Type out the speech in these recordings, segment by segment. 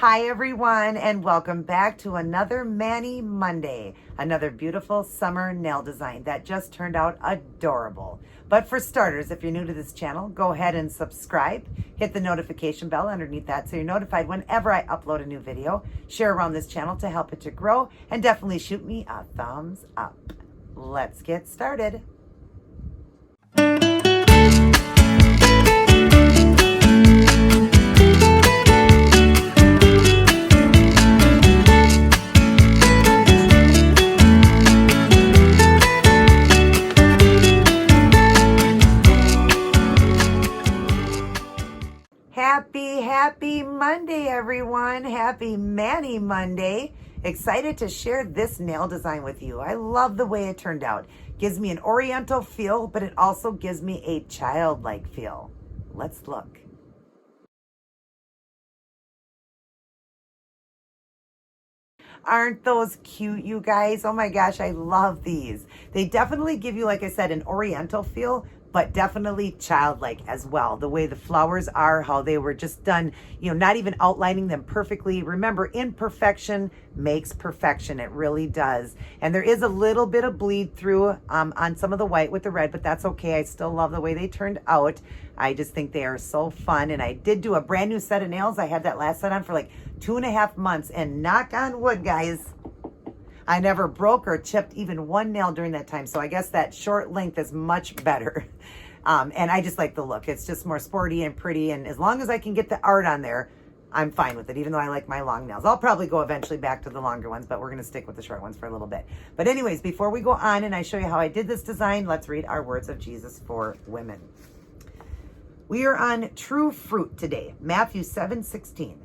Hi everyone, and welcome back to another Manny Monday, another beautiful summer nail design that just turned out adorable. But for starters, if you're new to this channel, go ahead and subscribe, hit the notification bell underneath that so you're notified whenever I upload a new video, share around this channel to help it to grow, and definitely shoot me a thumbs up. Let's get started. Happy Monday, everyone. Happy Manny Monday. Excited to share this nail design with you. I love the way it turned out. Gives me an oriental feel, but it also gives me a childlike feel. Let's look. Aren't those cute, you guys? Oh my gosh, I love these. They definitely give you, like I said, an oriental feel, but definitely childlike as well. The way the flowers are, how they were just done, not even outlining them perfectly. Remember, imperfection makes perfection. It really does. And there is a little bit of bleed through on some of the white with the red, but that's okay. I still love the way they turned out. I just think they are so fun. And I did do a brand new set of nails. I had that last set on for like 2.5 months, and knock on wood, guys, I never broke or chipped even one nail during that time. So I guess that short length is much better. And I just like the look. It's just more sporty and pretty. And as long as I can get the art on there, I'm fine with it, even though I like my long nails. I'll probably go eventually back to the longer ones, but we're going to stick with the short ones for a little bit. But anyways, before we go on and I show you how I did this design, let's read our words of Jesus for women. We are on true fruit today. Matthew 7:16.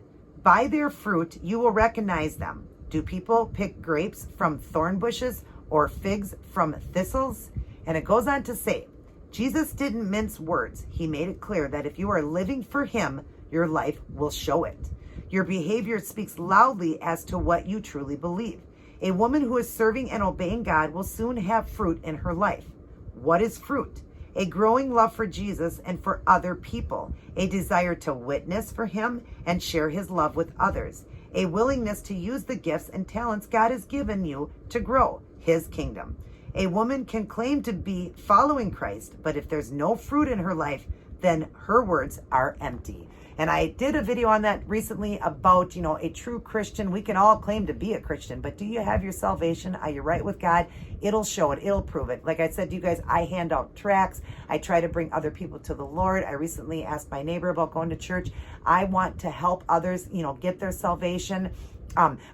By their fruit, you will recognize them. Do people pick grapes from thorn bushes or figs from thistles? And it goes on to say, Jesus didn't mince words. He made it clear that if you are living for him, your life will show it. Your behavior speaks loudly as to what you truly believe. A woman who is serving and obeying God will soon have fruit in her life. What is fruit? A growing love for Jesus and for other people, a desire to witness for him and share his love with others, a willingness to use the gifts and talents God has given you to grow his kingdom. A woman can claim to be following Christ, but if there's no fruit in her life, then her words are empty. And I did a video on that recently about, a true Christian. We can all claim to be a Christian, but do you have your salvation? Are you right with God? It'll show it. It'll prove it. Like I said to you guys, I hand out tracts. I try to bring other people to the Lord. I recently asked my neighbor about going to church. I want to help others, get their salvation.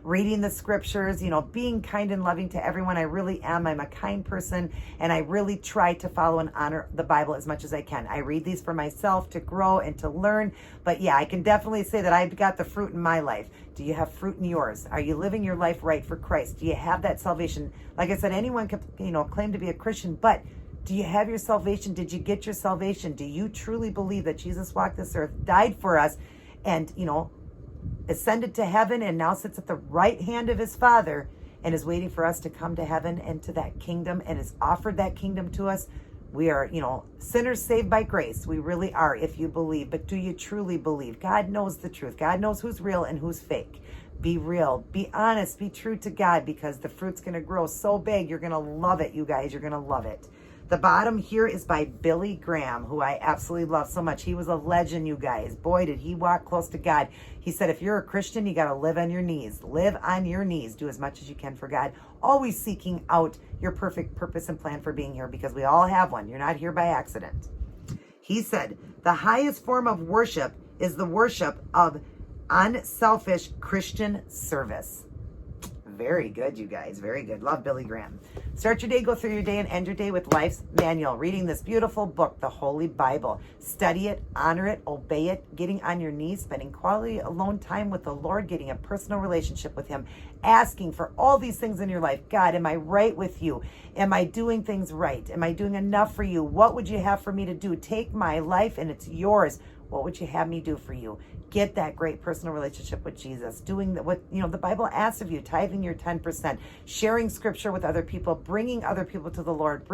Reading the scriptures, being kind and loving to everyone. I really am. I'm a kind person, and I really try to follow and honor the Bible as much as I can. I read these for myself to grow and to learn. But yeah, I can definitely say that I've got the fruit in my life. Do you have fruit in yours? Are you living your life right for Christ? Do you have that salvation? Like I said, anyone can, claim to be a Christian, but do you have your salvation? Did you get your salvation? Do you truly believe that Jesus walked this earth, died for us, and, ascended to heaven and now sits at the right hand of his Father and is waiting for us to come to heaven and to that kingdom and has offered that kingdom to us? We are, sinners saved by grace. We really are, if you believe. But do you truly believe? God knows the truth. God knows who's real and who's fake. Be real. Be honest. Be true to God, because the fruit's going to grow so big. You're going to love it, you guys. You're going to love it. The bottom here is by Billy Graham, who I absolutely love so much. He was a legend, you guys. Boy, did he walk close to God. He said, if you're a Christian, you got to live on your knees. Live on your knees. Do as much as you can for God. Always seeking out your perfect purpose and plan for being here, because we all have one. You're not here by accident. He said, the highest form of worship is the worship of unselfish Christian service. Very good, you guys. Very good. Love Billy Graham. Start your day, go through your day, and end your day with Life's Manual. Reading this beautiful book, the Holy Bible. Study it, honor it, obey it, getting on your knees, spending quality alone time with the Lord, getting a personal relationship with him, asking for all these things in your life. God, am I right with you? Am I doing things right? Am I doing enough for you? What would you have for me to do? Take my life and it's yours. What would you have me do for you? Get that great personal relationship with Jesus, doing what the Bible asks of you, tithing your 10%, sharing scripture with other people, bringing other people to the Lord,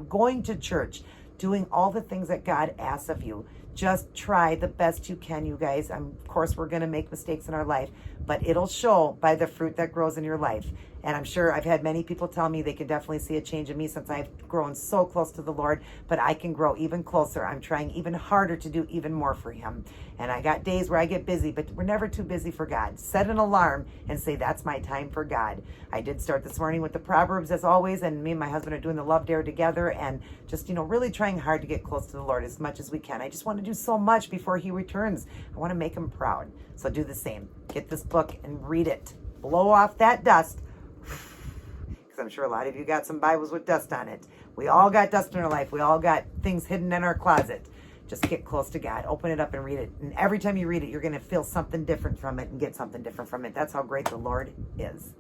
going to church, doing all the things that God asks of you. Just try the best you can, you guys. Of course, we're going to make mistakes in our life, but it'll show by the fruit that grows in your life. And I'm sure I've had many people tell me they can definitely see a change in me since I've grown so close to the Lord, but I can grow even closer. I'm trying even harder to do even more for him. And I got days where I get busy, but we're never too busy for God. Set an alarm and say, that's my time for God. I did start this morning with the Proverbs as always, and me and my husband are doing the Love Dare together and just, really trying hard to get close to the Lord as much as we can. I just want to do so much before he returns. I want to make him proud. So do the same. Get this book and read it. Blow off that dust. Because I'm sure a lot of you got some Bibles with dust on it. We all got dust in our life. We all got things hidden in our closet. Just get close to God. Open it up and read it. And every time you read it, you're going to feel something different from it and get something different from it. That's how great the Lord is.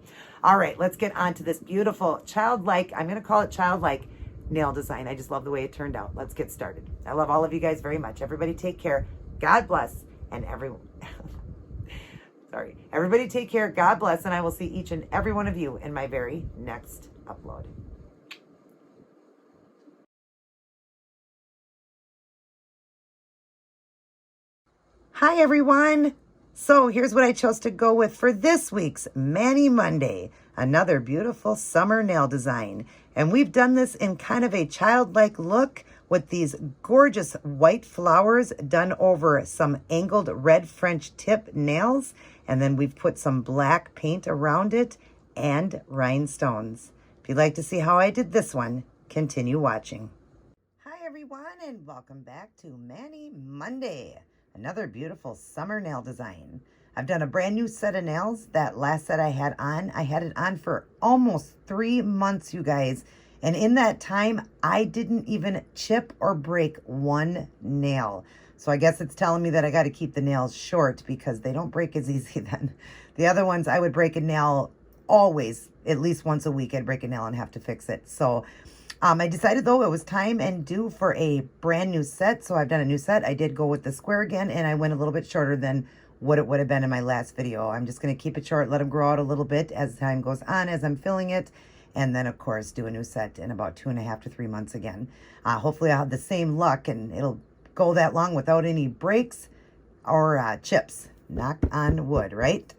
All right, let's get on to this beautiful childlike, I'm going to call it childlike nail design. I just love the way it turned out. Let's get started. I love all of you guys very much. Everybody take care. God bless. And everybody take care. God bless. And I will see each and every one of you in my very next upload. Hi, everyone. So here's what I chose to go with for this week's Mani Monday. Another beautiful summer nail design. And we've done this in kind of a childlike look with these gorgeous white flowers done over some angled red French tip nails. And then we've put some black paint around it and rhinestones. If you'd like to see how I did this one, continue watching. Hi, everyone, and welcome back to Mani Monday. Another beautiful summer nail design. I've done a brand new set of nails. That last set I had it on for almost 3 months, you guys. And in that time, I didn't even chip or break one nail. So I guess it's telling me that I got to keep the nails short because they don't break as easy then. The other ones, I would break a nail always, at least once a week. I'd break a nail and have to fix it. So I decided, though, it was time and due for a brand new set. So I've done a new set. I did go with the square again, and I went a little bit shorter than what it would have been in my last video. I'm just going to keep it short, let them grow out a little bit as time goes on, as I'm filling it. And then, of course, do a new set in about 2.5 to 3 months again. Hopefully, I'll have the same luck, and it'll go that long without any breaks or chips. Knock on wood, right?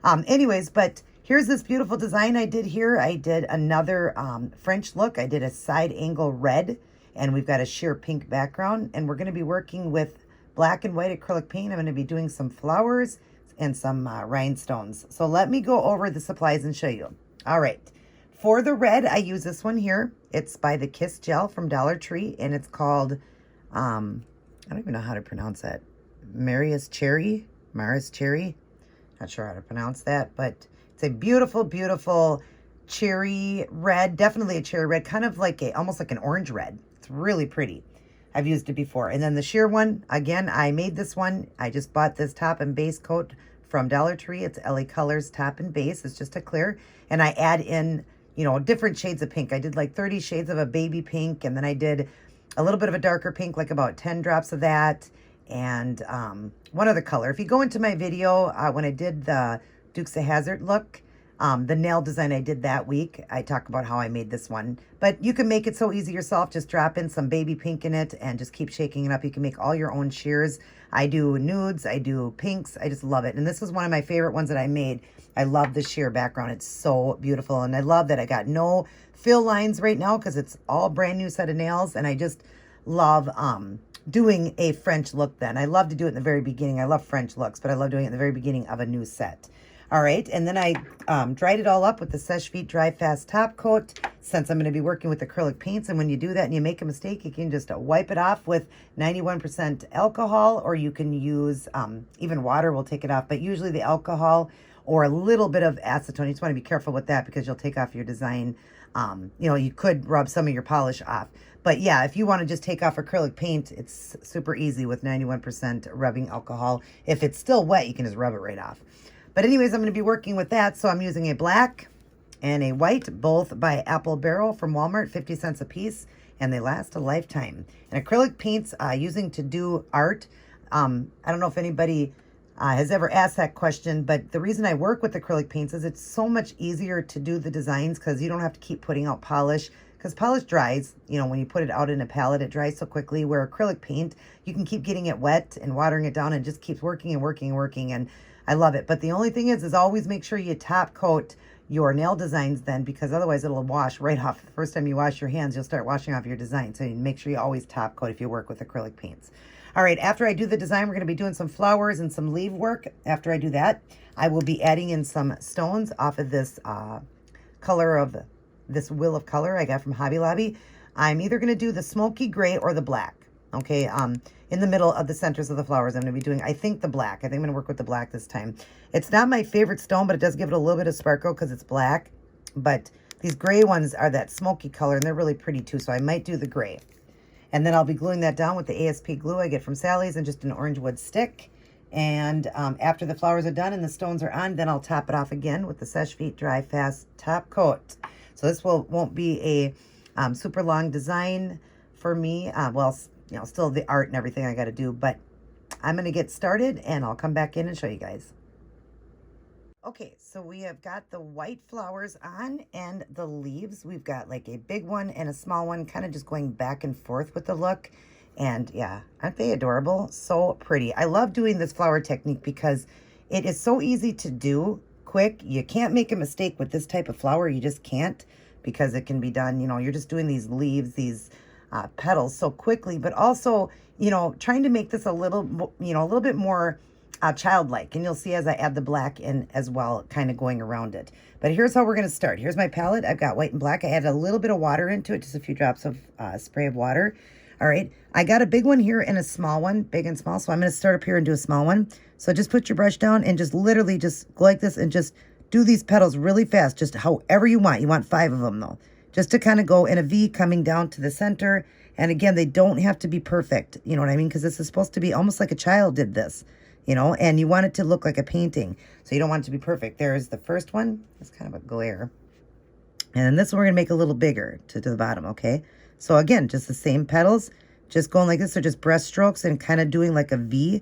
Anyways, but here's this beautiful design I did here. I did another French look. I did a side angle red, and we've got a sheer pink background. And we're going to be working with black and white acrylic paint. I'm going to be doing some flowers and some rhinestones. So let me go over the supplies and show you. All right. For the red, I use this one here. It's by the Kiss Gel from Dollar Tree, and it's called, I don't even know how to pronounce that. Maria's Cherry. Not sure how to pronounce that, but it's a beautiful, beautiful cherry red. Definitely a cherry red, kind of like almost like an orange red. It's really pretty. I've used it before. And then the sheer one, again, I made this one. I just bought this top and base coat from Dollar Tree. It's LA Colors top and base. It's just a clear. And I add in, different shades of pink. I did like 30 shades of a baby pink. And then I did a little bit of a darker pink, like about 10 drops of that. And one other color. If you go into my video, when I did the Dukes of Hazzard look, the nail design I did that week, I talk about how I made this one. But you can make it so easy yourself. Just drop in some baby pink in it and just keep shaking it up. You can make all your own sheers. I do nudes. I do pinks. I just love it. And this was one of my favorite ones that I made. I love the sheer background. It's so beautiful. And I love that I got no fill lines right now because it's all brand new set of nails. And I just love doing a French look then. I love to do it in the very beginning. I love French looks, but I love doing it in the very beginning of a new set. All right, and then I dried it all up with the Seche Vite Dry Fast Top Coat since I'm going to be working with acrylic paints. And when you do that and you make a mistake, you can just wipe it off with 91% alcohol, or you can use, even water will take it off, but usually the alcohol or a little bit of acetone. You just want to be careful with that because you'll take off your design. You could rub some of your polish off. But yeah, if you want to just take off acrylic paint, it's super easy with 91% rubbing alcohol. If it's still wet, you can just rub it right off. But anyways, I'm going to be working with that. So I'm using a black and a white, both by Apple Barrel from Walmart, 50 cents a piece, and they last a lifetime. And acrylic paints using to do art. I don't know if anybody has ever asked that question, but the reason I work with acrylic paints is it's so much easier to do the designs because you don't have to keep putting out polish. because polish dries, you know, when you put it out in a palette, it dries so quickly, where acrylic paint, you can keep getting it wet and watering it down and just keeps working and working and working, and I love it. But the only thing is always make sure you top coat your nail designs then, because otherwise it'll wash right off. The first time you wash your hands, you'll start washing off your design. So you make sure you always top coat if you work with acrylic paints. All right, after I do the design, we're going to be doing some flowers and some leaf work. After I do that, I will be adding in some stones off of this color of this wheel of color I got from Hobby Lobby. I'm either going to do the smoky gray or the black. Okay, in the middle of the centers of the flowers, I'm going to be doing, I think, the black. I think I'm going to work with the black this time. It's not my favorite stone, but it does give it a little bit of sparkle because it's black. But these gray ones are that smoky color, and they're really pretty too, so I might do the gray. And then I'll be gluing that down with the ASP glue I get from Sally's and just an orange wood stick. And after the flowers are done and the stones are on, then I'll top it off again with the Seche Vite Dry Fast Top Coat. So this won't be a super long design for me. Well, you know, still the art and everything I got to do, but I'm going to get started and I'll come back in and show you guys. Okay, so we have got the white flowers on and the leaves. We've got like a big one and a small one, kind of just going back and forth with the look. And yeah, aren't they adorable? So pretty. I love doing this flower technique because it is so easy to do, quick. You can't make a mistake with this type of flower. You just can't, because it can be done, you know, you're just doing these leaves, these petals so quickly, but also, you know, trying to make this a little, you know, a little bit more childlike. And you'll see as I add the black in as well, kind of going around it. But here's how we're going to start. Here's my palette. I've got white and black. I added a little bit of water into it, just a few drops of spray of water. All right. I got a big one here and a small one, big and small. So I'm going to start up here and do a small one. So just put your brush down and just literally just go like this and just do these petals really fast, just however you want. You want 5 of them though, just to kind of go in a V coming down to the center. And again, they don't have to be perfect. You know what I mean? Because this is supposed to be almost like a child did this, you know, and you want it to look like a painting. So you don't want it to be perfect. There's the first one. It's kind of a glare. And then this one we're going to make a little bigger to the bottom, okay? So again, just the same petals, just going like this. So just breast strokes and kind of doing like a V,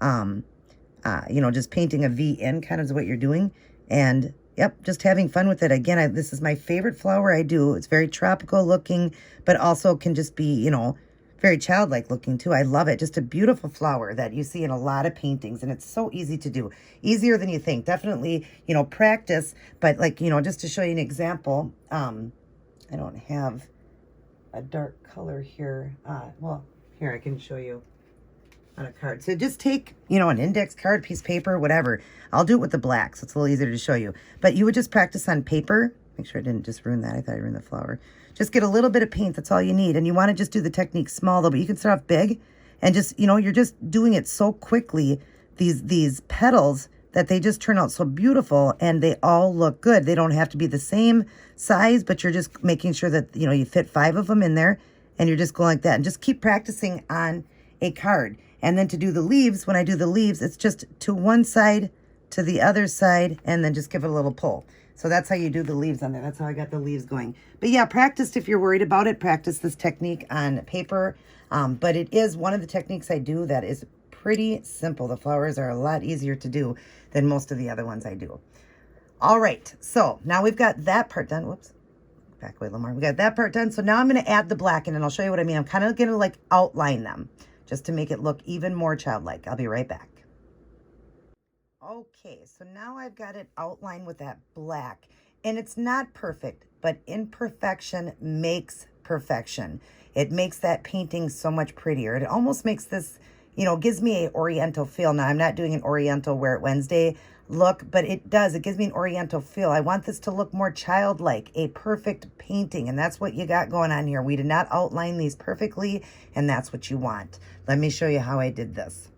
you know, just painting a V in kind of is what you're doing. And yep, just having fun with it. Again, this is my favorite flower I do. It's very tropical looking, but also can just be, you know, very childlike looking too. I love it. Just a beautiful flower that you see in a lot of paintings, and it's so easy to do. Easier than you think. Definitely, you know, practice, but like, you know, just to show you an example, I don't have a dark color here. Well, here I can show you on a card. So just take, you know, an index card, piece of paper, whatever. I'll do it with the black, so it's a little easier to show you. But you would just practice on paper. Make sure I didn't just ruin that. I thought I ruined the flower. Just get a little bit of paint. That's all you need. And you want to just do the technique small though, but you can start off big and just, you know, you're just doing it so quickly, these petals, that they just turn out so beautiful and they all look good. They don't have to be the same size, but you're just making sure that, you know, you fit 5 of them in there, and you're just going like that and just keep practicing on a card. And then to do the leaves, when I do the leaves, it's just to one side, to the other side, and then just give it a little pull. So that's how you do the leaves on there. That's how I got the leaves going. But yeah, practice if you're worried about it. Practice this technique on paper. But it is one of the techniques I do that is pretty simple. The flowers are a lot easier to do than most of the other ones I do. All right, so now we've got that part done. Whoops, back away a little more. We got that part done. So now I'm going to add the black in, and I'll show you what I mean. I'm kind of going to like outline them just to make it look even more childlike. I'll be right back. Okay, so now I've got it outlined with that black, and it's not perfect, but imperfection makes perfection. It makes that painting so much prettier. It almost makes this, you know, gives me an oriental feel. Now, I'm not doing an oriental Wear It Wednesday look, but it does. It gives me an oriental feel. I want this to look more childlike, a perfect painting, and that's what you got going on here. We did not outline these perfectly, and that's what you want. Let me show you how I did this.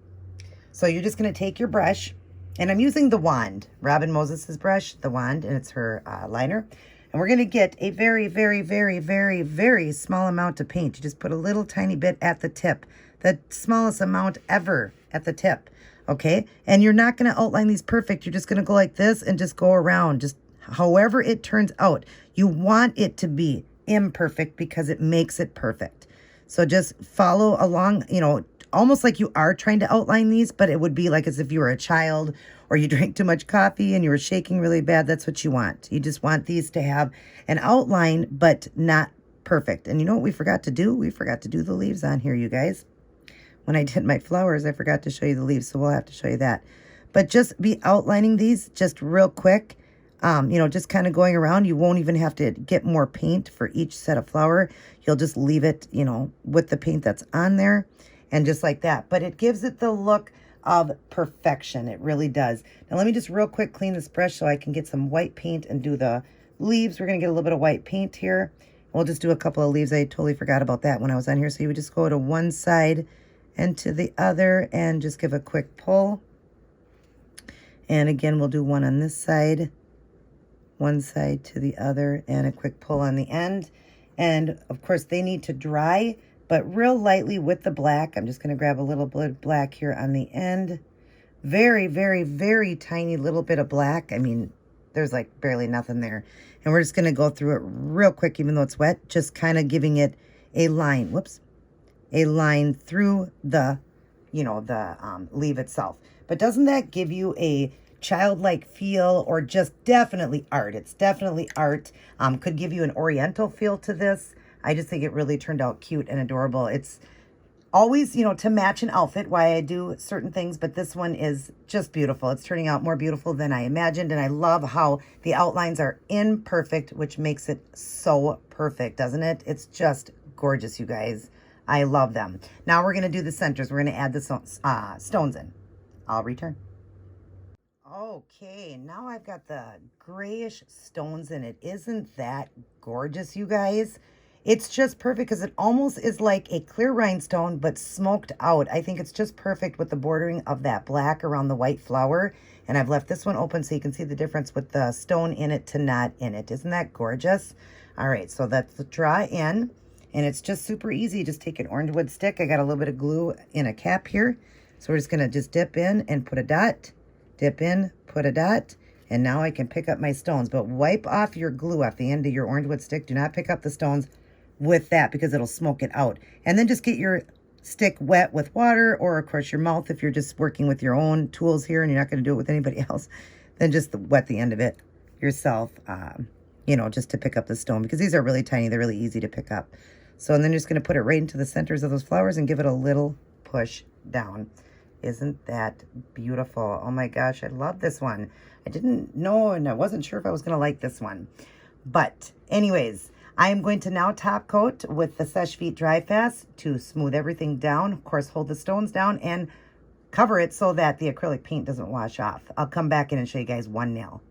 So you're just going to take your brush, and I'm using the wand, Robin Moses's brush, the wand, and it's her liner. And we're going to get a very, very, very, very, very small amount of paint. You just put a little tiny bit at the tip, the smallest amount ever at the tip, okay? And you're not going to outline these perfect. You're just going to go like this and just go around, just however it turns out. You want it to be imperfect because it makes it perfect. So just follow along, you know, almost like you are trying to outline these, but it would be like as if you were a child or you drank too much coffee and you were shaking really bad. That's what you want. You just want these to have an outline, but not perfect. And you know what we forgot to do? We forgot to do the leaves on here, you guys. When I did my flowers, I forgot to show you the leaves, so we'll have to show you that. But just be outlining these just real quick. You know, just kind of going around. You won't even have to get more paint for each set of flower. You'll just leave it, you know, with the paint that's on there and just like that. But it gives it the look of perfection. It really does. Now, let me just real quick clean this brush so I can get some white paint and do the leaves. We're going to get a little bit of white paint here. We'll just do a couple of leaves. I totally forgot about that when I was on here. So you would just go to one side and to the other and just give a quick pull. And again, we'll do one on this side, one side to the other, and a quick pull on the end. And of course they need to dry, but real lightly with the black. I'm just going to grab a little bit of black here on the end. Very, very, very tiny little bit of black. I mean, there's like barely nothing there. And we're just going to go through it real quick, even though it's wet, just kind of giving it a line, a line through the, you know, the leaf itself. But doesn't that give you a childlike feel, or just definitely art? It's definitely art. Could give you an oriental feel to this. I just think it really turned out cute and adorable. It's always, you know, to match an outfit, why I do certain things, but this one is just beautiful. It's turning out more beautiful than I imagined, and I love how the outlines are imperfect, which makes it so perfect, doesn't it? It's just gorgeous, you guys. I love them. Now we're going to do the centers. We're going to add the stones in. I'll return. Okay, now I've got the grayish stones in it. Isn't that gorgeous, you guys? It's just perfect because it almost is like a clear rhinestone, but smoked out. I think it's just perfect with the bordering of that black around the white flower. And I've left this one open so you can see the difference with the stone in it to not in it. Isn't that gorgeous? All right, so that's the draw in. And it's just super easy. Just take an orange wood stick. I got a little bit of glue in a cap here. So we're just going to just dip in and put a dot. Dip in, put a dot. And now I can pick up my stones. But wipe off your glue off the end of your orange wood stick. Do not pick up the stones with that because it'll smoke it out. And then just get your stick wet with water, or of course your mouth if you're just working with your own tools here and you're not going to do it with anybody else. Then just wet the end of it yourself, you know, just to pick up the stone, because these are really tiny. They're really easy to pick up. So, and then you're just going to put it right into the centers of those flowers and give it a little push down. Isn't that beautiful? Oh my gosh, I love this one. I didn't know, and I wasn't sure if I was going to like this one. But anyways, I am going to now top coat with the Seche Vite Dry Fast to smooth everything down. Of course, hold the stones down and cover it so that the acrylic paint doesn't wash off. I'll come back in and show you guys one nail.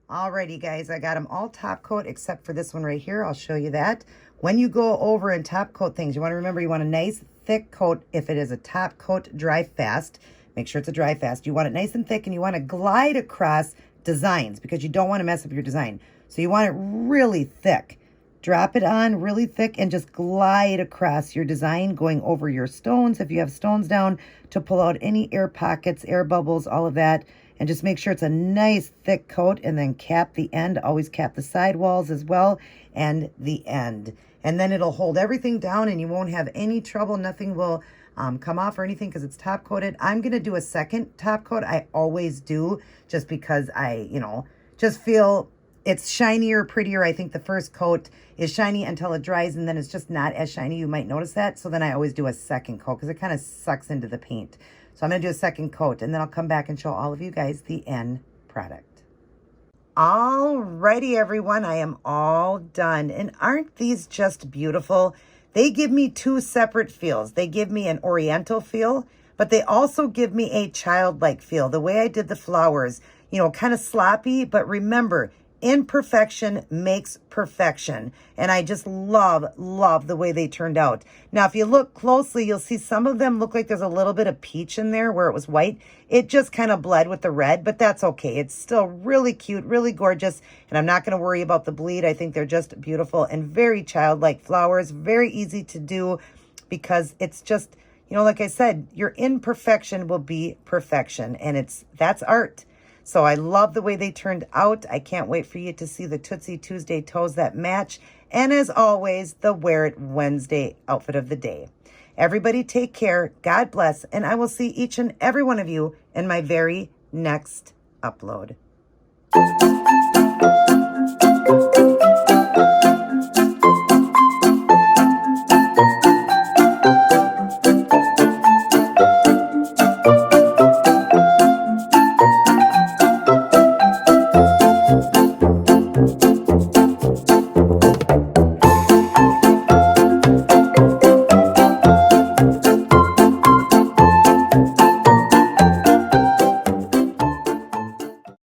Alrighty, guys, I got them all top coat except for this one right here. I'll show you that. When you go over and top coat things, you want to remember you want a nice thick coat. If it is a top coat dry fast, make sure it's a dry fast. You want it nice and thick, and you want to glide across designs because you don't want to mess up your design. So you want it really thick. Drop it on really thick and just glide across your design, going over your stones if you have stones down, to pull out any air pockets, air bubbles, all of that. And just make sure it's a nice thick coat, and then cap the end. Always cap the side walls as well, and the end. And then it'll hold everything down and you won't have any trouble. Nothing will come off or anything because it's top coated. I'm going to do a second top coat. I always do, just because I, you know, just feel it's shinier, prettier. I think the first coat is shiny until it dries, and then it's just not as shiny. You might notice that. So then I always do a second coat because it kind of sucks into the paint. So I'm going to do a second coat, and then I'll come back and show all of you guys the end product. Alrighty, everyone, I am all done. And aren't these just beautiful? They give me two separate feels. They give me an oriental feel, but they also give me a childlike feel. The way I did the flowers, you know, kind of sloppy, but remember, imperfection makes perfection. And I just love the way they turned out. Now, if you look closely, you'll see some of them look like there's a little bit of peach in there where it was white. It just kind of bled with the red, but that's okay. It's still really cute, really gorgeous. And I'm not going to worry about the bleed. I think they're just beautiful and very childlike flowers. Very easy to do because it's just, you know, like I said, your imperfection will be perfection. And that's art. So I love the way they turned out. I can't wait for you to see the Tootsie Tuesday toes that match. And as always, the Wear It Wednesday outfit of the day. Everybody take care. God bless. And I will see each and every one of you in my very next upload.